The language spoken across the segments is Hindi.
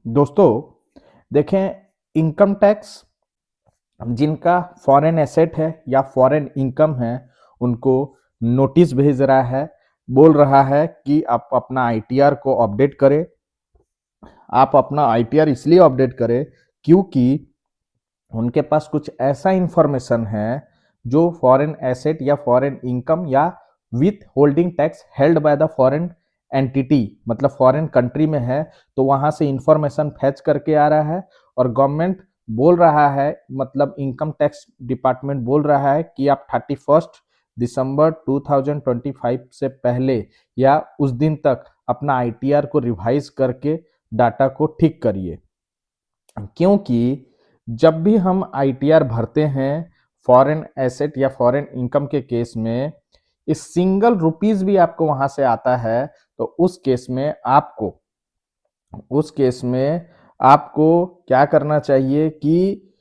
दोस्तों देखें, इनकम टैक्स जिनका फॉरेन एसेट है या फॉरेन इनकम है उनको नोटिस भेज रहा है, बोल रहा है कि आप अपना आईटीआर को अपडेट करें। आप अपना आईटीआर इसलिए अपडेट करें क्योंकि उनके पास कुछ ऐसा इंफॉर्मेशन है जो फॉरेन एसेट या फॉरेन इनकम या with holding tax held by the foreign entity, मतलब फॉरेन कंट्री में है, तो वहां से इंफॉर्मेशन फैच करके आ रहा है और गवर्नमेंट बोल रहा है, मतलब इनकम टैक्स डिपार्टमेंट बोल रहा है कि आप 31 दिसंबर 2025 से पहले या उस दिन तक अपना आईटीआर को रिवाइज करके डाटा को ठीक करिए। क्योंकि जब भी हम आईटीआर भरते हैं फॉरेन एसेट या फॉरेन इनकम के केस में, इस सिंगल रुपीज भी आपको वहां से आता है, तो उस केस में आपको क्या करना चाहिए कि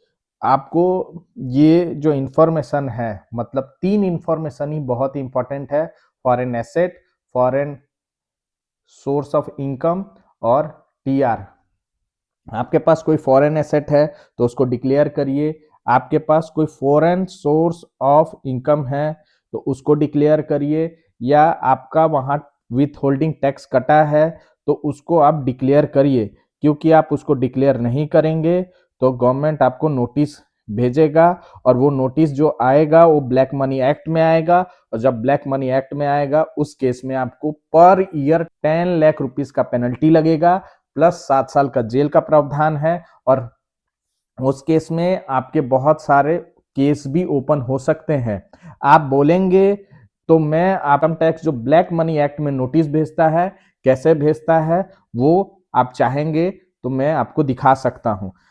आपको ये जो इंफॉर्मेशन है, मतलब तीन इंफॉर्मेशन ही बहुत इंपॉर्टेंट है: foreign asset, foreign source of income और टीआर। आपके पास कोई फॉरेन एसेट है तो उसको डिक्लेयर करिए, आपके पास कोई फॉरेन सोर्स ऑफ इनकम है तो उसको डिक्लेयर करिए, या आपका वहां विथ होल्डिंग टैक्स कटा है तो उसको आप डिक्लेयर करिए। क्योंकि आप उसको डिक्लेयर नहीं करेंगे तो गवर्नमेंट आपको नोटिस भेजेगा, और वो नोटिस जो आएगा वो ब्लैक मनी एक्ट में आएगा, और जब ब्लैक मनी एक्ट में आएगा उस केस में आपको पर ईयर 10 लाख रुपीज का पेनल्टी लगेगा, प्लस 7 साल का जेल का प्रावधान है। और उस केस में आपके बहुत सारे केस भी ओपन हो सकते हैं। आप बोलेंगे तो मैं इनकम टैक्स जो ब्लैक मनी एक्ट में नोटिस भेजता है, कैसे भेजता है, वो आप चाहेंगे तो मैं आपको दिखा सकता हूं।